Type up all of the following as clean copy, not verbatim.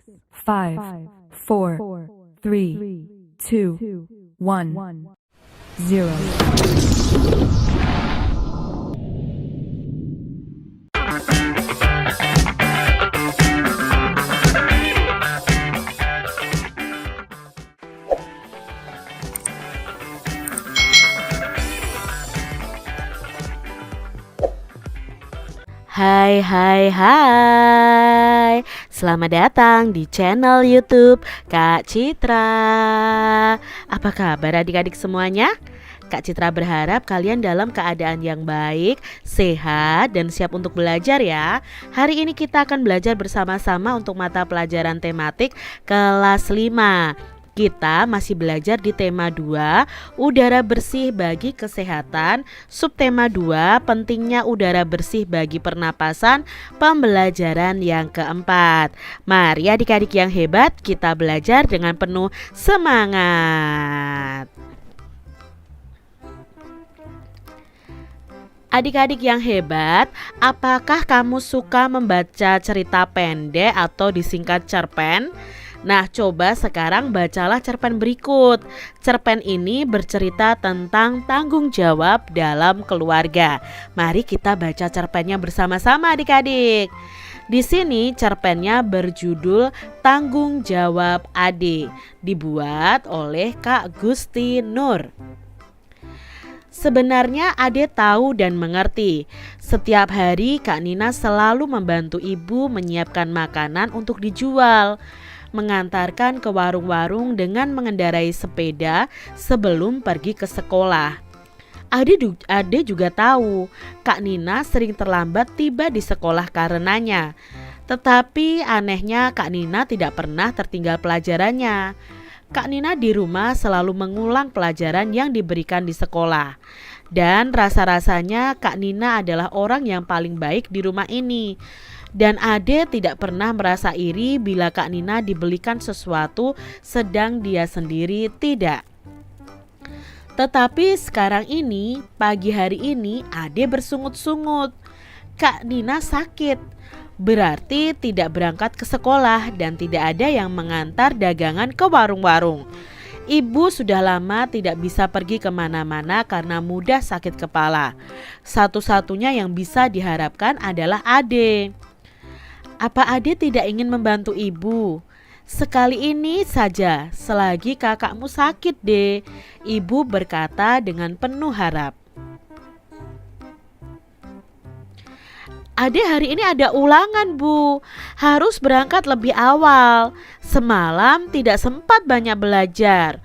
5, 4, 3, 2, 1, 0. Hai hai hai, selamat datang di channel YouTube Kak Citra. Apa kabar adik-adik semuanya? Kak Citra berharap kalian dalam keadaan yang baik, sehat, dan siap untuk belajar ya. Hari ini kita akan belajar bersama-sama untuk mata pelajaran tematik kelas 5. Kita masih belajar di tema 2, udara bersih bagi kesehatan, subtema 2, pentingnya udara bersih bagi pernapasan, pembelajaran yang keempat. Mari adik-adik yang hebat, kita belajar dengan penuh semangat. Adik-adik yang hebat, apakah kamu suka membaca cerita pendek atau disingkat cerpen? Nah, coba sekarang bacalah cerpen berikut. Cerpen ini bercerita tentang tanggung jawab dalam keluarga. Mari kita baca cerpennya bersama-sama adik-adik. Di sini cerpennya berjudul Tanggung Jawab Ade, dibuat oleh Kak Gusti Nur. Sebenarnya Ade tahu dan mengerti. Setiap hari Kak Nina selalu membantu ibu menyiapkan makanan untuk dijual, mengantarkan ke warung-warung dengan mengendarai sepeda sebelum pergi ke sekolah. Ade juga tahu Kak Nina sering terlambat tiba di sekolah karenanya. Tetapi anehnya Kak Nina tidak pernah tertinggal pelajarannya. Kak Nina di rumah selalu mengulang pelajaran yang diberikan di sekolah. Dan rasa-rasanya Kak Nina adalah orang yang paling baik di rumah ini. Dan Ade tidak pernah merasa iri bila Kak Nina dibelikan sesuatu sedang dia sendiri tidak. Tetapi sekarang ini, pagi hari ini Ade bersungut-sungut. Kak Nina sakit, berarti tidak berangkat ke sekolah dan tidak ada yang mengantar dagangan ke warung-warung. Ibu sudah lama tidak bisa pergi kemana-mana karena mudah sakit kepala. Satu-satunya yang bisa diharapkan adalah Ade. Apa Ade tidak ingin membantu ibu? Sekali ini saja, selagi kakakmu sakit deh, ibu berkata dengan penuh harap. Ade hari ini ada ulangan bu, harus berangkat lebih awal. Semalam tidak sempat banyak belajar,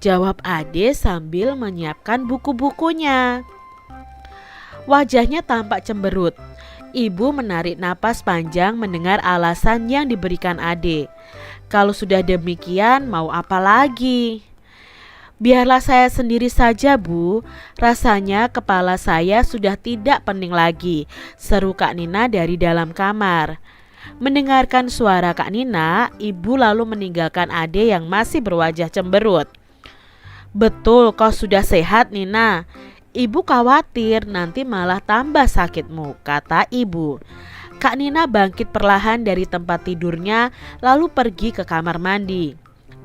jawab Ade sambil menyiapkan buku-bukunya. Wajahnya tampak cemberut. Ibu menarik napas panjang mendengar alasan yang diberikan Ade. Kalau sudah demikian mau apa lagi? Biarlah saya sendiri saja bu, rasanya kepala saya sudah tidak pening lagi, seru Kak Nina dari dalam kamar. Mendengarkan suara Kak Nina, ibu lalu meninggalkan Ade yang masih berwajah cemberut. Betul kau sudah sehat Nina. Ibu khawatir nanti malah tambah sakitmu, kata ibu. Kak Nina bangkit perlahan dari tempat tidurnya lalu pergi ke kamar mandi.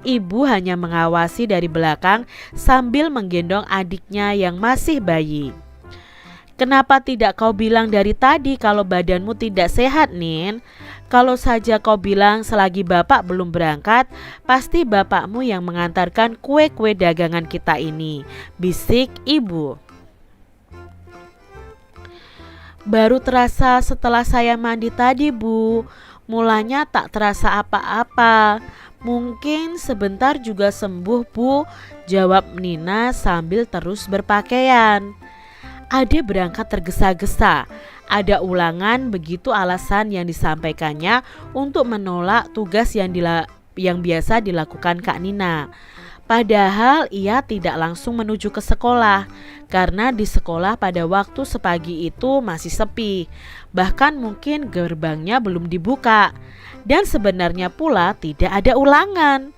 Ibu hanya mengawasi dari belakang sambil menggendong adiknya yang masih bayi. Kenapa tidak kau bilang dari tadi kalau badanmu tidak sehat, Nin? Kalau saja kau bilang selagi bapak belum berangkat, pasti bapakmu yang mengantarkan kue-kue dagangan kita ini, bisik ibu. Baru terasa setelah saya mandi tadi bu, mulanya tak terasa apa-apa. Mungkin sebentar juga sembuh bu, jawab Nina sambil terus berpakaian. Ade berangkat tergesa-gesa. Ada ulangan, begitu alasan yang disampaikannya untuk menolak tugas yang biasa dilakukan Kak Nina. Padahal ia tidak langsung menuju ke sekolah, karena di sekolah pada waktu sepagi itu masih sepi. Bahkan mungkin gerbangnya belum dibuka. Dan sebenarnya pula tidak ada ulangan.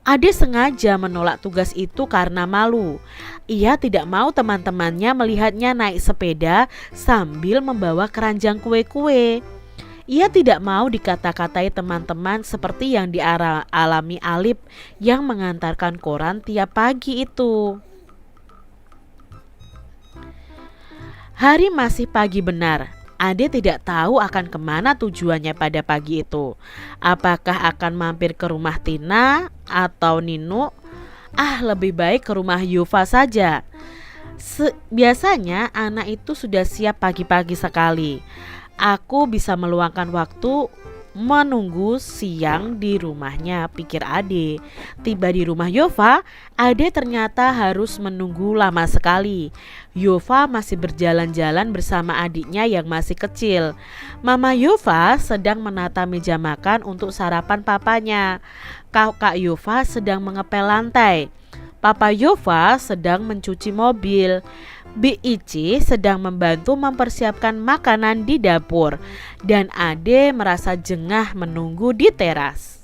Ade sengaja menolak tugas itu karena malu. Ia tidak mau teman-temannya melihatnya naik sepeda sambil membawa keranjang kue-kue. Ia tidak mau dikata-katai teman-teman seperti yang dialami Alip yang mengantarkan koran tiap pagi itu. Hari masih pagi benar. Ade tidak tahu akan kemana tujuannya pada pagi itu. Apakah akan mampir ke rumah Tina atau Nino? Lebih baik ke rumah Yuva saja. Biasanya anak itu sudah siap pagi-pagi sekali. Aku bisa meluangkan waktu menunggu siang di rumahnya, pikir Ade. Tiba di rumah Yuva, Ade ternyata harus menunggu lama sekali. Yuva masih berjalan-jalan bersama adiknya yang masih kecil. Mama Yuva sedang menata meja makan untuk sarapan papanya. Kakak Yuva sedang mengepel lantai. Papa Yuva sedang mencuci mobil. Bi Ici sedang membantu mempersiapkan makanan di dapur. Dan Ade merasa jengah menunggu di teras.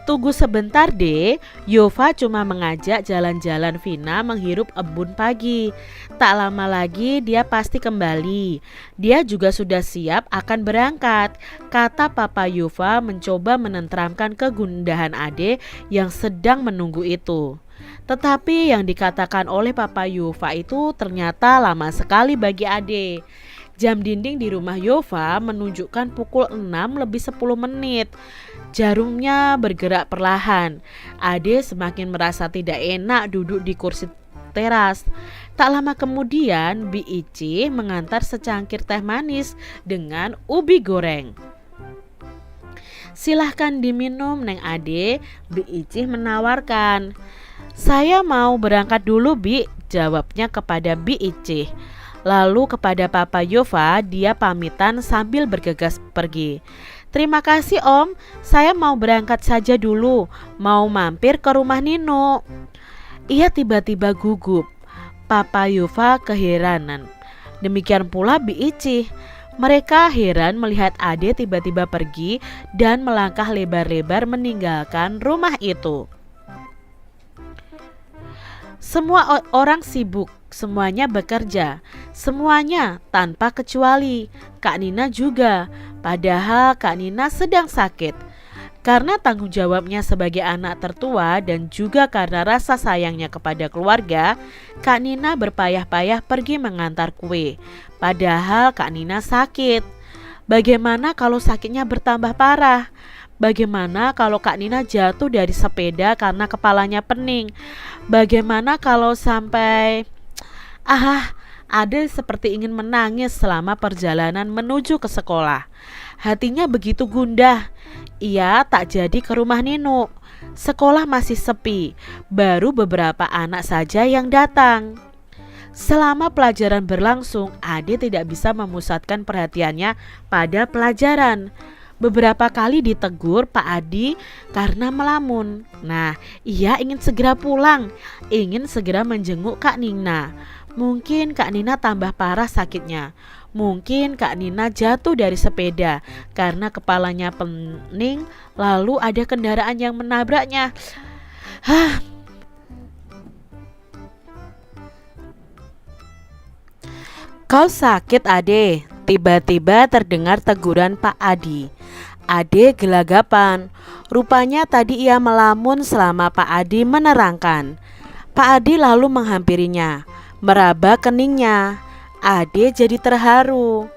Tunggu sebentar deh, Yuva cuma mengajak jalan-jalan Vina menghirup embun pagi. Tak lama lagi dia pasti kembali. Dia juga sudah siap akan berangkat, kata Papa Yuva mencoba menenteramkan kegundahan Ade yang sedang menunggu itu. Tetapi yang dikatakan oleh Papa Yuva itu ternyata lama sekali bagi Ade. Jam dinding di rumah Yuva menunjukkan pukul 6 lebih 10 menit. Jarumnya bergerak perlahan. Ade semakin merasa tidak enak duduk di kursi teras. Tak lama kemudian Bi Ici mengantar secangkir teh manis dengan ubi goreng. Silahkan diminum Neng Ade, Bi Ici menawarkan. Saya mau berangkat dulu Bi, jawabnya kepada Bi Ici. Lalu kepada Papa Yuva dia pamitan sambil bergegas pergi. Terima kasih Om, saya mau berangkat saja dulu, mau mampir ke rumah Nino. Ia tiba-tiba gugup. Papa Yuva keheranan. Demikian pula Bi Ici. Mereka heran melihat Ade tiba-tiba pergi dan melangkah lebar-lebar meninggalkan rumah itu. Semua orang sibuk, semuanya bekerja, semuanya tanpa kecuali. Kak Nina juga, padahal Kak Nina sedang sakit. Karena tanggung jawabnya sebagai anak tertua dan juga karena rasa sayangnya kepada keluarga, Kak Nina berpayah-payah pergi mengantar kue. Padahal Kak Nina sakit. Bagaimana kalau sakitnya bertambah parah? Bagaimana kalau Kak Nina jatuh dari sepeda karena kepalanya pening? Bagaimana kalau sampai... Ade seperti ingin menangis selama perjalanan menuju ke sekolah. Hatinya begitu gundah. Ia tak jadi ke rumah Nino. Sekolah masih sepi, baru beberapa anak saja yang datang. Selama pelajaran berlangsung, Ade tidak bisa memusatkan perhatiannya pada pelajaran. Beberapa kali ditegur Pak Adi karena melamun. Ia ingin segera pulang, ingin segera menjenguk Kak Nina. Mungkin Kak Nina tambah parah sakitnya. Mungkin Kak Nina jatuh dari sepeda karena kepalanya pening, lalu ada kendaraan yang menabraknya. Kau sakit Ade? Tiba-tiba terdengar teguran Pak Adi. Ade gelagapan. Rupanya tadi ia melamun selama Pak Adi menerangkan. Pak Adi lalu menghampirinya, meraba keningnya. Ade jadi terharu.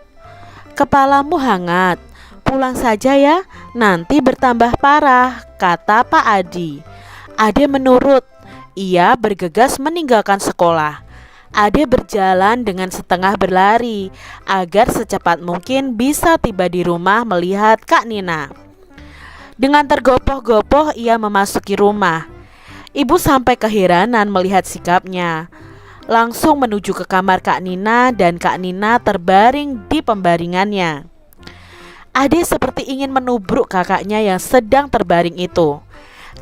Kepalamu hangat, pulang saja ya, nanti bertambah parah, kata Pak Adi. Ade menurut. Ia bergegas meninggalkan sekolah. Ade berjalan dengan setengah berlari agar secepat mungkin bisa tiba di rumah melihat Kak Nina. Dengan tergopoh-gopoh ia memasuki rumah. Ibu sampai keheranan melihat sikapnya. Langsung menuju ke kamar Kak Nina dan Kak Nina terbaring di pembaringannya. Ade seperti ingin menubruk kakaknya yang sedang terbaring itu.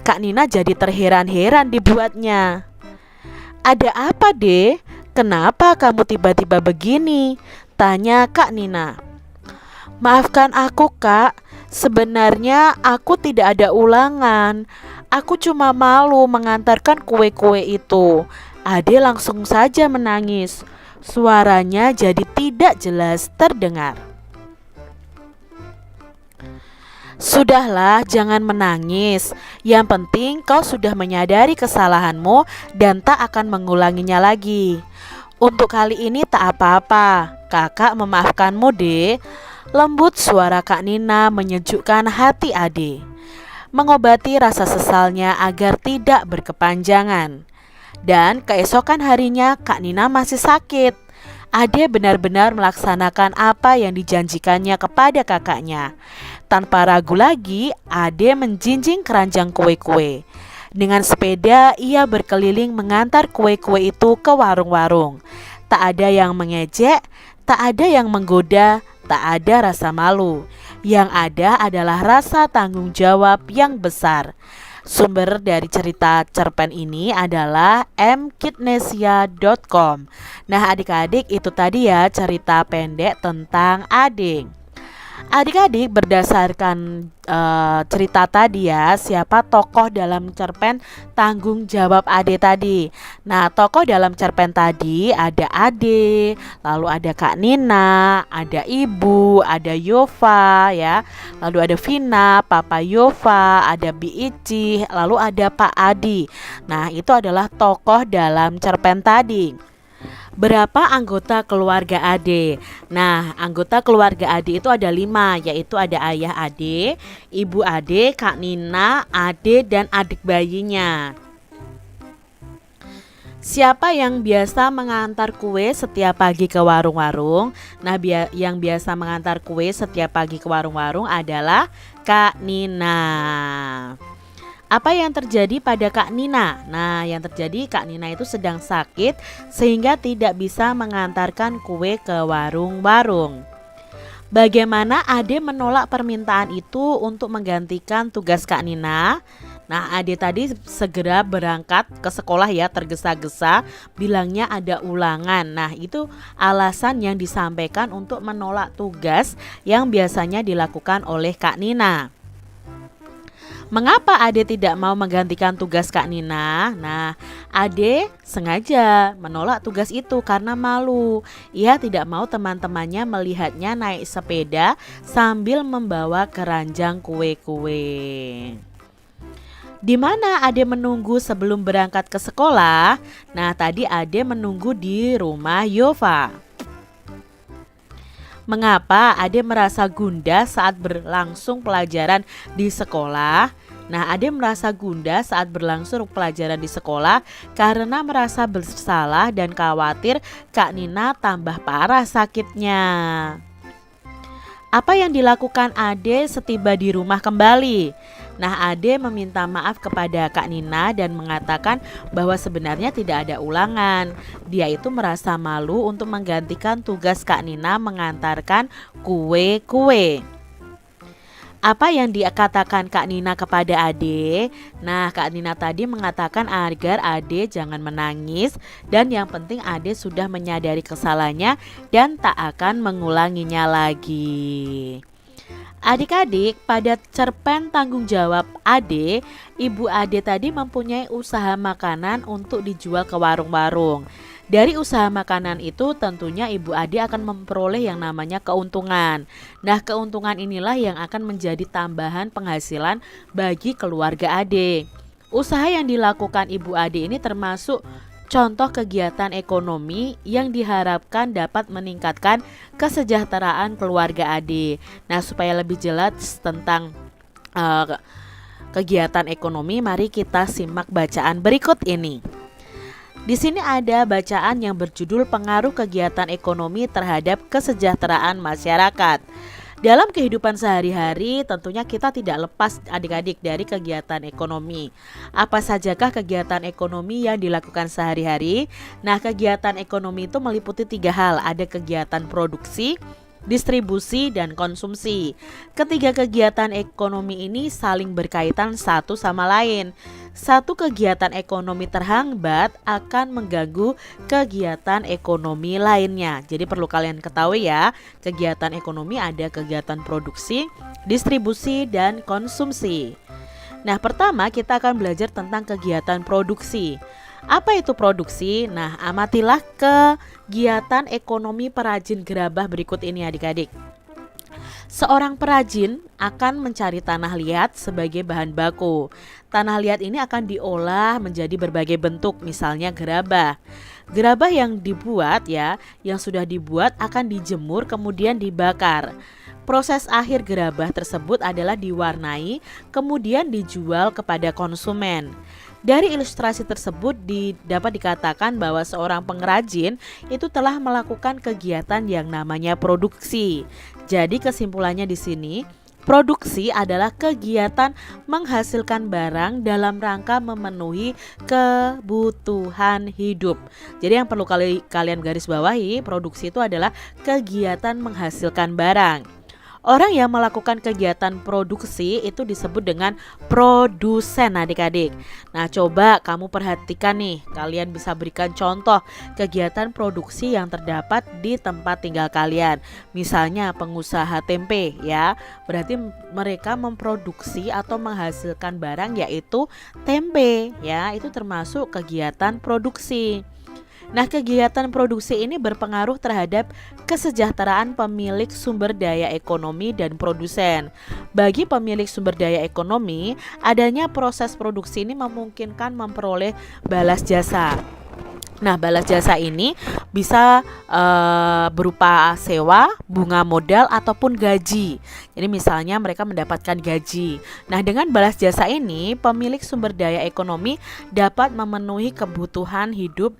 Kak Nina jadi terheran-heran dibuatnya. Ada apa deh? Kenapa kamu tiba-tiba begini? Tanya Kak Nina. Maafkan aku Kak, sebenarnya aku tidak ada ulangan. Aku cuma malu mengantarkan kue-kue itu. Ade langsung saja menangis. Suaranya jadi tidak jelas terdengar. Sudahlah, jangan menangis. Yang penting kau sudah menyadari kesalahanmu dan tak akan mengulanginya lagi. Untuk kali ini tak apa-apa, kakak memaafkanmu, Dek. Lembut suara Kak Nina menyejukkan hati Ade, mengobati rasa sesalnya agar tidak berkepanjangan. Dan keesokan harinya Kak Nina masih sakit. Ade benar-benar melaksanakan apa yang dijanjikannya kepada kakaknya. Tanpa ragu lagi, Ade menjinjing keranjang kue-kue. Dengan sepeda, ia berkeliling mengantar kue-kue itu ke warung-warung. Tak ada yang mengejek, tak ada yang menggoda, tak ada rasa malu. Yang ada adalah rasa tanggung jawab yang besar. Sumber dari cerita cerpen ini adalah mkidnesia.com. Nah adik-adik, itu tadi ya cerita pendek tentang Ade. Adik-adik, berdasarkan cerita tadi ya, siapa tokoh dalam cerpen Tanggung Jawab Ade tadi? Nah, tokoh dalam cerpen tadi ada Ade, lalu ada Kak Nina, ada Ibu, ada Yova ya, lalu ada Vina, Papa Yova, ada Bi Ici, lalu ada Pak Adi. Nah, itu adalah tokoh dalam cerpen tadi. Berapa anggota keluarga Ade? Nah, anggota keluarga Ade itu ada 5, yaitu ada ayah Ade, ibu Ade, Kak Nina, Ade, dan adik bayinya. Siapa yang biasa mengantar kue setiap pagi ke warung-warung? Nah, yang biasa mengantar kue setiap pagi ke warung-warung adalah Kak Nina. Apa yang terjadi pada Kak Nina? Nah, yang terjadi Kak Nina itu sedang sakit sehingga tidak bisa mengantarkan kue ke warung-warung. Bagaimana Ade menolak permintaan itu untuk menggantikan tugas Kak Nina? Nah, Ade tadi segera berangkat ke sekolah ya, tergesa-gesa, bilangnya ada ulangan. Nah, itu alasan yang disampaikan untuk menolak tugas yang biasanya dilakukan oleh Kak Nina. Mengapa Ade tidak mau menggantikan tugas Kak Nina? Nah, Ade sengaja menolak tugas itu karena malu. Ia tidak mau teman-temannya melihatnya naik sepeda sambil membawa keranjang kue-kue. Di mana Ade menunggu sebelum berangkat ke sekolah? Nah, tadi Ade menunggu di rumah Yova. Mengapa Ade merasa gundah saat berlangsung pelajaran di sekolah? Nah, Ade merasa gundah saat berlangsung pelajaran di sekolah karena merasa bersalah dan khawatir Kak Nina tambah parah sakitnya. Apa yang dilakukan Ade setiba di rumah kembali? Nah, Ade meminta maaf kepada Kak Nina dan mengatakan bahwa sebenarnya tidak ada ulangan. Dia itu merasa malu untuk menggantikan tugas Kak Nina mengantarkan kue-kue. Apa yang dikatakan Kak Nina kepada Ade? Nah, Kak Nina tadi mengatakan agar Ade jangan menangis dan yang penting Ade sudah menyadari kesalahannya dan tak akan mengulanginya lagi. Adik-adik, pada cerpen Tanggung Jawab Ade, Ibu Ade tadi mempunyai usaha makanan untuk dijual ke warung-warung. Dari usaha makanan itu tentunya Ibu Ade akan memperoleh yang namanya keuntungan. Nah, keuntungan inilah yang akan menjadi tambahan penghasilan bagi keluarga Ade. Usaha yang dilakukan Ibu Ade ini termasuk contoh kegiatan ekonomi yang diharapkan dapat meningkatkan kesejahteraan keluarga Ade. Nah, supaya lebih jelas tentang kegiatan ekonomi, mari kita simak bacaan berikut ini. Di sini ada bacaan yang berjudul Pengaruh Kegiatan Ekonomi Terhadap Kesejahteraan Masyarakat. Dalam kehidupan sehari-hari tentunya kita tidak lepas adik-adik dari kegiatan ekonomi. Apa sajakah kegiatan ekonomi yang dilakukan sehari-hari? Nah, kegiatan ekonomi itu meliputi 3 hal. Ada kegiatan produksi, distribusi, dan konsumsi. Ketiga kegiatan ekonomi ini saling berkaitan satu sama lain. Satu kegiatan ekonomi terhambat akan mengganggu kegiatan ekonomi lainnya. Jadi perlu kalian ketahui ya, kegiatan ekonomi ada kegiatan produksi, distribusi, dan konsumsi. Nah, pertama kita akan belajar tentang kegiatan produksi. Apa itu produksi? Nah, amatilah kegiatan ekonomi perajin gerabah berikut ini adik-adik. Seorang perajin akan mencari tanah liat sebagai bahan baku. Tanah liat ini akan diolah menjadi berbagai bentuk, misalnya gerabah. Gerabah yang dibuat yang sudah dibuat akan dijemur kemudian dibakar. Proses akhir gerabah tersebut adalah diwarnai kemudian dijual kepada konsumen. Dari ilustrasi tersebut dapat dikatakan bahwa seorang pengrajin itu telah melakukan kegiatan yang namanya produksi. Jadi kesimpulannya di sini, produksi adalah kegiatan menghasilkan barang dalam rangka memenuhi kebutuhan hidup. Jadi yang perlu kalian garis bawahi, produksi itu adalah kegiatan menghasilkan barang. Orang yang melakukan kegiatan produksi itu disebut dengan produsen adik-adik. Nah, coba kamu perhatikan nih, kalian bisa berikan contoh kegiatan produksi yang terdapat di tempat tinggal kalian. Misalnya pengusaha tempe berarti mereka memproduksi atau menghasilkan barang yaitu tempe itu termasuk kegiatan produksi. Nah, kegiatan produksi ini berpengaruh terhadap kesejahteraan pemilik sumber daya ekonomi dan produsen. Bagi pemilik sumber daya ekonomi, adanya proses produksi ini memungkinkan memperoleh balas jasa. Nah, balas jasa ini bisa berupa sewa, bunga modal, ataupun gaji. Jadi misalnya mereka mendapatkan gaji. Nah, dengan balas jasa ini, pemilik sumber daya ekonomi dapat memenuhi kebutuhan hidup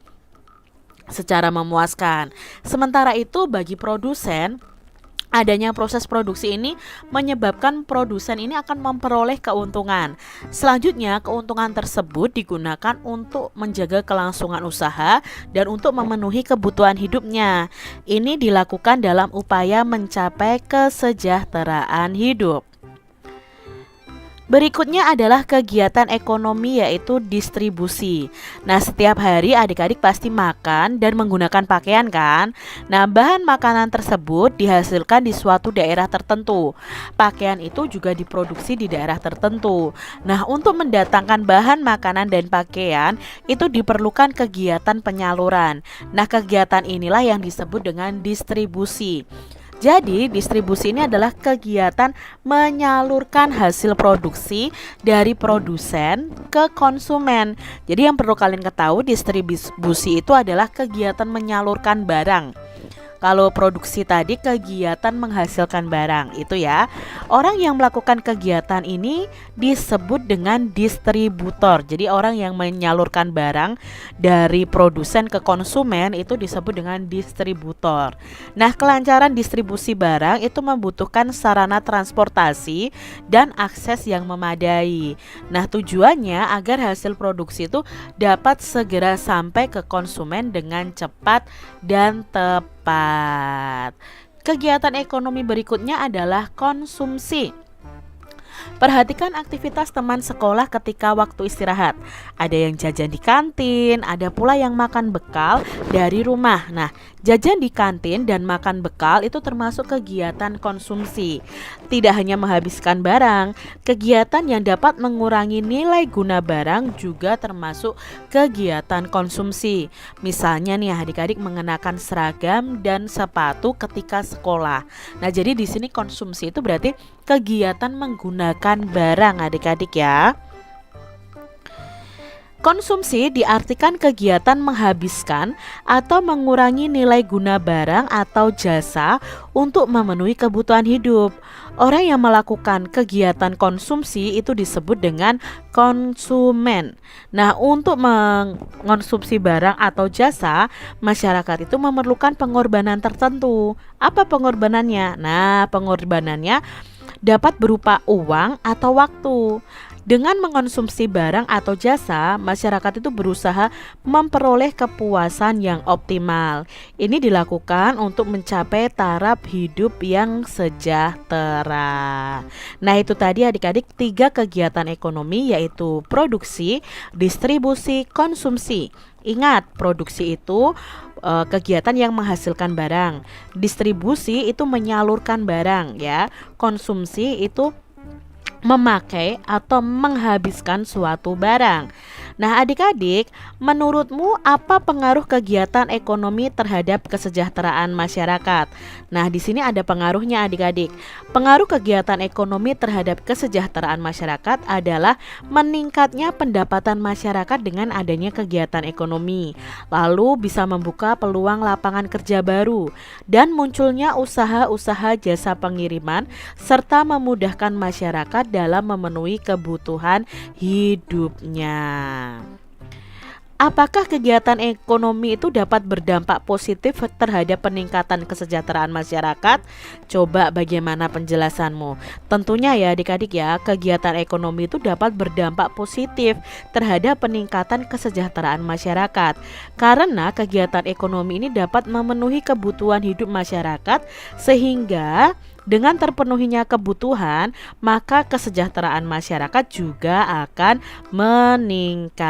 secara memuaskan. Sementara itu bagi produsen, adanya proses produksi ini menyebabkan produsen ini akan memperoleh keuntungan. Selanjutnya, keuntungan tersebut digunakan untuk menjaga kelangsungan usaha dan untuk memenuhi kebutuhan hidupnya. Ini dilakukan dalam upaya mencapai kesejahteraan hidup. Berikutnya adalah kegiatan ekonomi yaitu distribusi. Nah, setiap hari adik-adik pasti makan dan menggunakan pakaian kan? Nah, bahan makanan tersebut dihasilkan di suatu daerah tertentu. Pakaian itu juga diproduksi di daerah tertentu. Nah, untuk mendatangkan bahan makanan dan pakaian itu diperlukan kegiatan penyaluran. Nah, kegiatan inilah yang disebut dengan distribusi. Jadi distribusi ini adalah kegiatan menyalurkan hasil produksi dari produsen ke konsumen. Jadi yang perlu kalian ketahui, distribusi itu adalah kegiatan menyalurkan barang. Kalau produksi tadi kegiatan menghasilkan barang itu ya. Orang yang melakukan kegiatan ini disebut dengan distributor. Jadi orang yang menyalurkan barang dari produsen ke konsumen itu disebut dengan distributor. Nah, kelancaran distribusi barang itu membutuhkan sarana transportasi dan akses yang memadai. Nah, tujuannya agar hasil produksi itu dapat segera sampai ke konsumen dengan cepat dan tepat. Kegiatan ekonomi berikutnya adalah konsumsi. Perhatikan aktivitas teman sekolah ketika waktu istirahat. Ada yang jajan di kantin, ada pula yang makan bekal dari rumah. Nah, jajan di kantin dan makan bekal itu termasuk kegiatan konsumsi. Tidak hanya menghabiskan barang, kegiatan yang dapat mengurangi nilai guna barang juga termasuk kegiatan konsumsi. Misalnya nih adik-adik mengenakan seragam dan sepatu ketika sekolah. Nah, jadi di sini konsumsi itu berarti kegiatan menggunakan barang adik-adik ya. Konsumsi diartikan kegiatan menghabiskan atau mengurangi nilai guna barang atau jasa untuk memenuhi kebutuhan hidup. Orang yang melakukan kegiatan konsumsi itu disebut dengan konsumen. Nah, untuk mengonsumsi barang atau jasa, masyarakat itu memerlukan pengorbanan tertentu. Apa pengorbanannya? Nah, pengorbanannya dapat berupa uang atau waktu. Dengan mengonsumsi barang atau jasa, masyarakat itu berusaha memperoleh kepuasan yang optimal. Ini dilakukan untuk mencapai taraf hidup yang sejahtera. Nah, itu tadi adik-adik 3 kegiatan ekonomi yaitu produksi, distribusi, konsumsi. Ingat, produksi itu kegiatan yang menghasilkan barang. Distribusi itu menyalurkan barang ya. Konsumsi itu memakai atau menghabiskan suatu barang. Nah, adik-adik, menurutmu apa pengaruh kegiatan ekonomi terhadap kesejahteraan masyarakat? Nah, di sini ada pengaruhnya adik-adik. Pengaruh kegiatan ekonomi terhadap kesejahteraan masyarakat adalah meningkatnya pendapatan masyarakat dengan adanya kegiatan ekonomi. Lalu bisa membuka peluang lapangan kerja baru dan munculnya usaha-usaha jasa pengiriman serta memudahkan masyarakat dalam memenuhi kebutuhan hidupnya. Apakah kegiatan ekonomi itu dapat berdampak positif terhadap peningkatan kesejahteraan masyarakat? Coba bagaimana penjelasanmu? Tentunya ya adik-adik ya, kegiatan ekonomi itu dapat berdampak positif terhadap peningkatan kesejahteraan masyarakat. Karena kegiatan ekonomi ini dapat memenuhi kebutuhan hidup masyarakat sehingga dengan terpenuhinya kebutuhan, maka kesejahteraan masyarakat juga akan meningkat.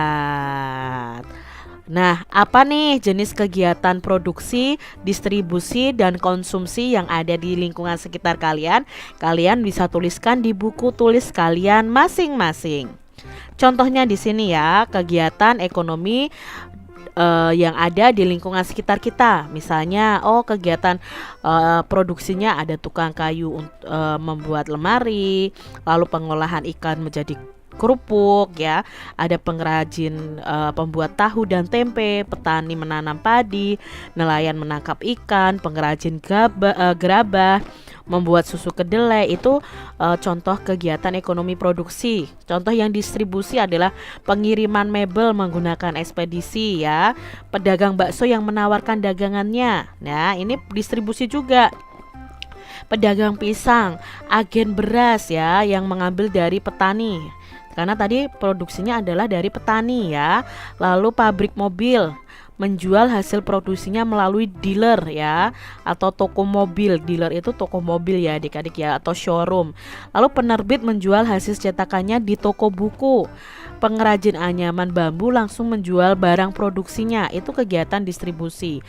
Nah, apa nih jenis kegiatan produksi, distribusi, dan konsumsi yang ada di lingkungan sekitar kalian? Kalian bisa tuliskan di buku tulis kalian masing-masing. Contohnya di sini ya, kegiatan ekonomi yang ada di lingkungan sekitar kita. Misalnya, kegiatan produksinya ada tukang kayu membuat lemari, lalu pengolahan ikan menjadi kerupuk ya, ada pengrajin pembuat tahu dan tempe, petani menanam padi, nelayan menangkap ikan, pengrajin gerabah membuat susu kedelai. Itu contoh kegiatan ekonomi produksi. Contoh yang distribusi adalah pengiriman mebel menggunakan ekspedisi ya, pedagang bakso yang menawarkan dagangannya. Nah, ini distribusi juga. Pedagang pisang, agen beras ya yang mengambil dari petani. Karena tadi produksinya adalah dari petani ya. Lalu pabrik mobil menjual hasil produksinya melalui dealer ya, atau toko mobil. Dealer itu toko mobil ya adik-adik ya, atau showroom. Lalu penerbit menjual hasil cetakannya di toko buku. Pengrajin anyaman bambu langsung menjual barang produksinya. Itu kegiatan distribusi.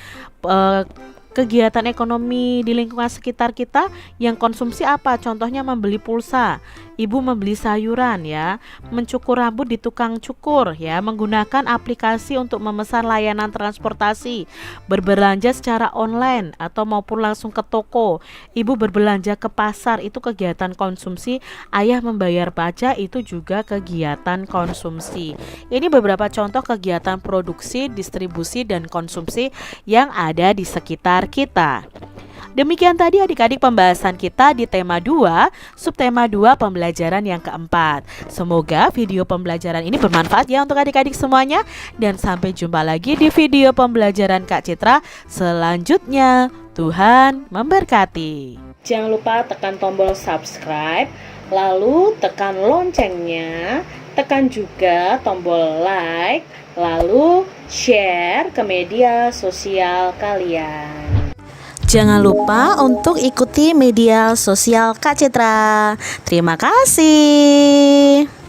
Kegiatan ekonomi di lingkungan sekitar kita yang konsumsi apa? Contohnya membeli pulsa, ibu membeli sayuran ya, mencukur rambut di tukang cukur ya, menggunakan aplikasi untuk memesan layanan transportasi, berbelanja secara online atau maupun langsung ke toko, ibu berbelanja ke pasar. Itu kegiatan konsumsi. Ayah membayar pajak, itu juga kegiatan konsumsi. Ini beberapa contoh kegiatan produksi, distribusi, dan konsumsi yang ada di sekitar kita. Demikian tadi adik-adik pembahasan kita di tema 2, subtema 2 pembelajaran yang keempat. Semoga video pembelajaran ini bermanfaat ya untuk adik-adik semuanya. Dan sampai jumpa lagi di video pembelajaran Kak Citra selanjutnya. Tuhan memberkati. Jangan lupa tekan tombol subscribe, lalu tekan loncengnya, tekan juga tombol like, lalu share ke media sosial kalian. Jangan lupa untuk ikuti media sosial Kak Citra. Terima kasih.